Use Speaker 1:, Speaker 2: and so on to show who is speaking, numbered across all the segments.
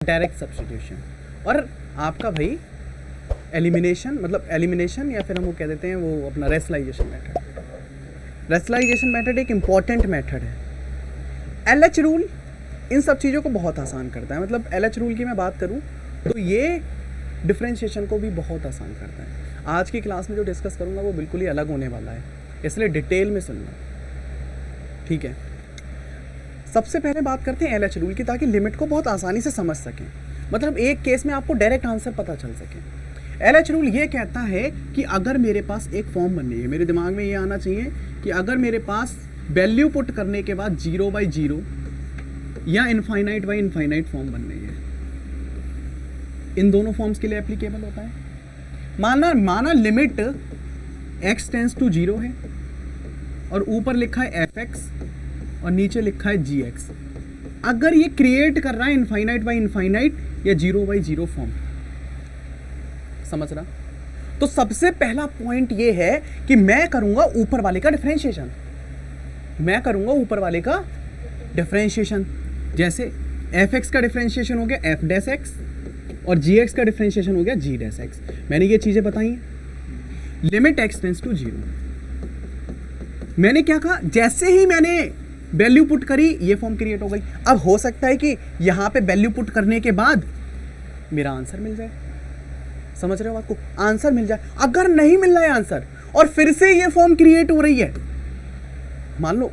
Speaker 1: Direct substitution, और आपका भाई एलिमिनेशन, मतलब एलिमिनेशन या फिर हम वो कह देते हैं वो अपना रेशनलाइजेशन मेथड। रेशनलाइजेशन मेथड एक इम्पॉर्टेंट मेथड है। एलएच रूल इन सब चीज़ों को बहुत आसान करता है। मतलब एलएच रूल की मैं बात करूँ तो ये डिफरेंशिएशन को भी बहुत आसान करता है। आज की क्लास में जो डिस्कस करूँगा वो बिल्कुल ही अलग होने वाला है, इसलिए डिटेल में सुनना, ठीक है। सबसे पहले बात करते हैं एलएच रूल की, ताकि लिमिट को बहुत आसानी से समझ सकें, मतलब एक केस में आपको डायरेक्ट आंसर पता चल सके। एलएच रूल ये कहता है कि अगर मेरे पास एक फॉर्म बननी है, मेरे दिमाग में ये आना चाहिए कि अगर मेरे पास वैल्यू पुट करने के बाद 0/0 या इनफाइनाइट बाई इनफाइनाइट फॉर्म बननी है, इन दोनों फॉर्म्स के लिए एप्लीकेबल होता है। माना लिमिट x टेंस टू 0 है और ऊपर लिखा है fx और नीचे लिखा है gx। अगर ये क्रिएट कर रहा है इनफाइनाइट बाई इनफाइनाइट या 0/0 फॉर्म, समझ रहा? तो सबसे पहला पॉइंट ये है कि मैं करूंगा ऊपर वाले का डिफरेंशिएशन, मैं करूंगा ऊपर वाले का डिफरेंशिएशन। जैसे fx का डिफरेंशिएशन हो गया f डैश x और gx का डिफरेंशिएशन हो गया g डैश x। मैंने ये चीजें बताई हैं। लिमिट x टेंस टू 0, मैंने क्या कहा, जैसे ही मैंने वैल्यू पुट करी ये फॉर्म क्रिएट हो गई। अब हो सकता है कि यहां पे वैल्यू पुट करने के बाद मेरा आंसर मिल जाए, समझ रहे हो बात को, आंसर मिल जाए। अगर नहीं मिल रहा है आंसर और फिर से ये फॉर्म क्रिएट हो रही है, मान लो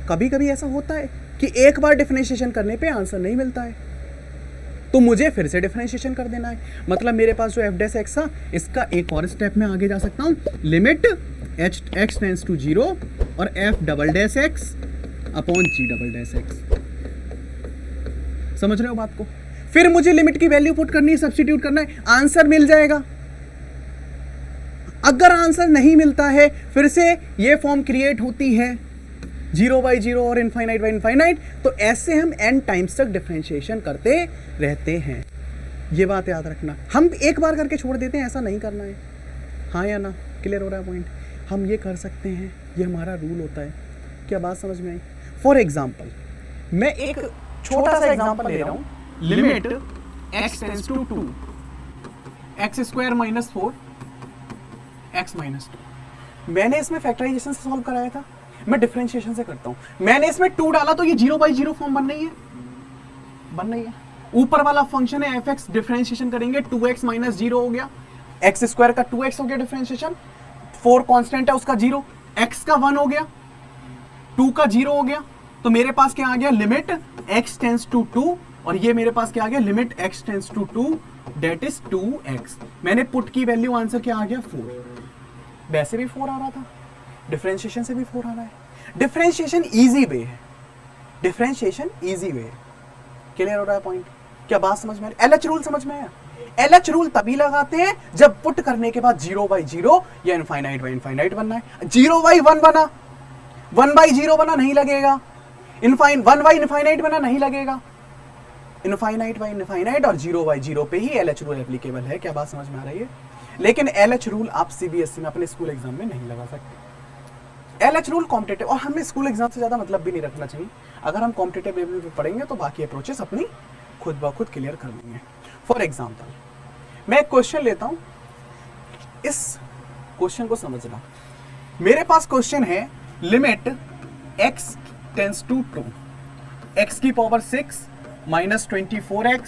Speaker 1: कभी कभी ऐसा होता है कि एक बार डिफरेंशिएशन करने पे आंसर नहीं मिलता है, तो मुझे फिर से डिफरेंशिएशन कर देना है। मतलब मेरे पास जो f डैश x था, इसका एक और स्टेप में आगे जा सकता हूं, लिमिट x टेंस टू 0 और f double dash x upon g double dash x। समझ रहे हो बात को? फिर मुझे लिमिट की वैल्यू पुट करनी है, सब्स्टिट्यूट करना है, आंसर मिल जाएगा। अगर आंसर नहीं मिलता है फिर से ये फॉर्म क्रिएट होती है 0/0 और इनफाइनाइट बाई इनफाइनाइट। तो ऐसे हम n टाइम्स तक डिफरेंशिएशन करते रहते हैं, ये बात याद रखना। हम एक बार करके छोड़ देते हैं, ऐसा नहीं करना है, हाँ या ना? क्लियर हो रहा है पॉइंट? हम ये कर सकते हैं, ये हमारा रूल होता है। क्या बात समझ में आई? फॉर एग्जाम्पल मैं एक छोटा सा एग्जाम्पल ले रहा हूं, limit x tends to 2 x square minus 4 x minus 2। मैंने इसमें फैक्टराइजेशन से सॉल्व कराया था, मैं डिफरेंशिएशन से करता हूं। मैंने इसमें 2 डाला तो ये 0/0 फॉर्म बन रही है, बन रही है। ऊपर वाला फंक्शन है fx, डिफरेंशिएशन करेंगे 2x माइनस 0 हो गया, x स्क्वायर का 2x हो गया डिफरेंशिएशन, 4 कांस्टेंट है उसका 0, x का 1 हो गया, 2 का 0 हो गया। तो मेरे पास क्या आ गया, लिमिट x टेंस टू 2 और ये मेरे पास क्या आ गया, limit x tends to 2 that is 2x। मैंने पुट की वैल्यू, आंसर क्या आ गया 4। वैसे भी 4 आ रहा था, डिफरेंशिएशन से भी 4 आ रहा है। डिफरेंशिएशन इजी वे है, डिफरेंशिएशन इजी वे है। क्लियर हो रहा है पॉइंट? क्या बात समझ में आ रही? एलएच रूल समझ में आया? एलएच रूल तभी लगाते हैं जब पुट करने के बाद 0/0 या इनफाइनाइट बाई इनफाइनाइट बनना है। 0/1 बना, 1/0 बना, नहीं लगेगा। 1 इनफाइनाइट बना, नहीं लगेगा। इनफाइनाइट बाई इनफाइनाइट और 0/0 पे ही एलएच रूल एप्लीकेबल है। क्या बात समझ में आ रही है? लेकिन एलएच रूल आप सीबीएसई में अपने स्कूल एग्जाम में नहीं लगा सकते। एलएच रूल कॉम्पिटिटिव, और हमें स्कूल एग्जाम से ज्यादा मतलब भी नहीं रखना चाहिए। अगर हम कॉम्पिटिटिव लेवल पे पढ़ेंगे तो बाकी अप्रोचेस अपनी खुद ब खुद क्लियर कर लेंगे। फॉर एग्जाम्पल मैं एक क्वेश्चन लेता हूं, इस क्वेश्चन को समझना। मेरे पास क्वेश्चन है limit x tends to 2 x की power 6 minus 24x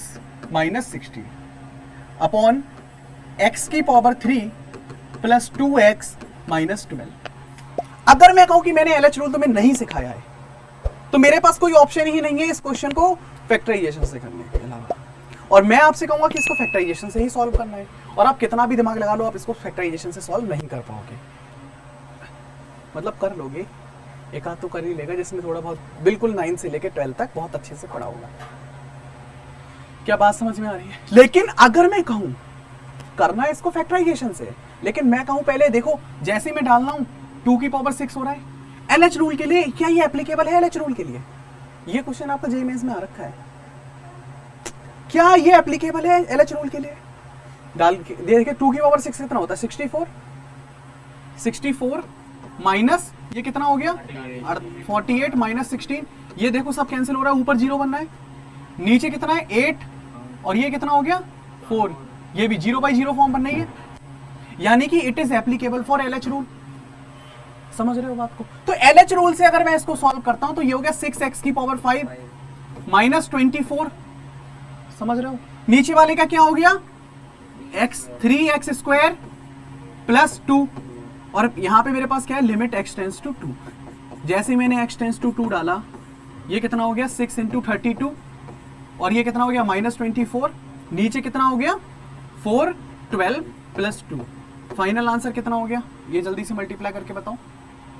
Speaker 1: minus 16 upon x की पावर 3 प्लस 2x माइनस 12। अगर मैं कहूं कि मैंने एलएच रूल तुम्हें नहीं सिखाया है तो मेरे पास कोई ऑप्शन ही नहीं है इस क्वेश्चन को फैक्टराइजेशन से करने के अलावा, और मैं आपसे कहूंगा कि इसको फैक्टराइजेशन से ही सॉल्व करना है। और आप कितना भी दिमाग लगा लो, आप इसको फैक्टराइजेशन से सॉल्व नहीं कर पाओगे। मतलब कर लोगे, एक आध तो कर ही लेगा जिसमें थोड़ा बहुत बिल्कुल 9 से लेकर 12 तक बहुत अच्छे से पढ़ा होगा। क्या बात समझ में आ रही है? लेकिन अगर मैं कहूं करना है इसको फैक्टराइजेशन से, लेकिन मैं कहूं पहले देखो, जैसे मैं डाल रहा हूं 2 की पावर 6 हो रहा है एलएच रूल के लिए, क्या ये एप्लीकेबल है एलएच रूल के लिए? ये क्वेश्चन आपका जेईई मेंस में आ रखा है, क्या ये एप्लीकेबल है एलएच रूल के लिए? डाल के देखिए 2 की पावर 6 कितना होता है 64, 64 माइनस ये कितना हो गया 48 माइनस 16, ये देखो सब कैंसिल हो रहा है, ऊपर 0 बनना है, नीचे कितना है 8 और ये कितना हो गया 4, ये भी 0/0 फॉर्म बनना ही है, यानी कि it is applicable for LH rule. समझ रहे हो बात को? तो LH रूल से अगर मैं इसको सॉल्व करता हूं तो ये हो गया 6x की पावर 5 माइनस 24। समझ रहे हो? नीचे वाले का क्या हो गया x स्क्वायर प्लस 2, और यहां पे मेरे पास क्या है लिमिट x टेंस टू 2। जैसे ही मैंने x टेंस टू 2 डाला, ये कितना हो गया 6 इंटू 32, और ये कितना हो गया माइनस 24। नीचे कितना हो गया 4 12 प्लस 2। फाइनल आंसर कितना हो गया, ये जल्दी से मल्टीप्लाई करके बताओ।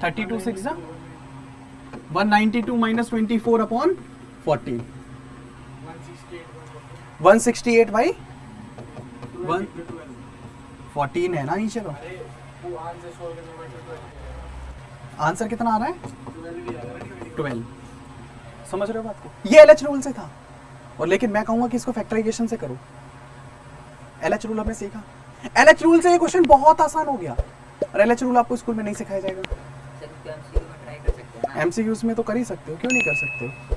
Speaker 1: 32 6 192 माइनस 24 अपॉन 14, 168 भाई 14 है ना नीचे तो। आंसर कितना आ रहा है 12। समझ रहे हो बात को? ये LH रूल से था, और लेकिन मैं कहूंगा कि इसको फैक्टराइजेशन से करो। LH रूल हमने सीखा, LH रूल से ये क्वेश्चन बहुत आसान हो गया, और LH रूल आपको स्कूल में नहीं सिखाया जाएगा। MCQs में तो कर ही सकते हो, क्यों नहीं कर सकते हो?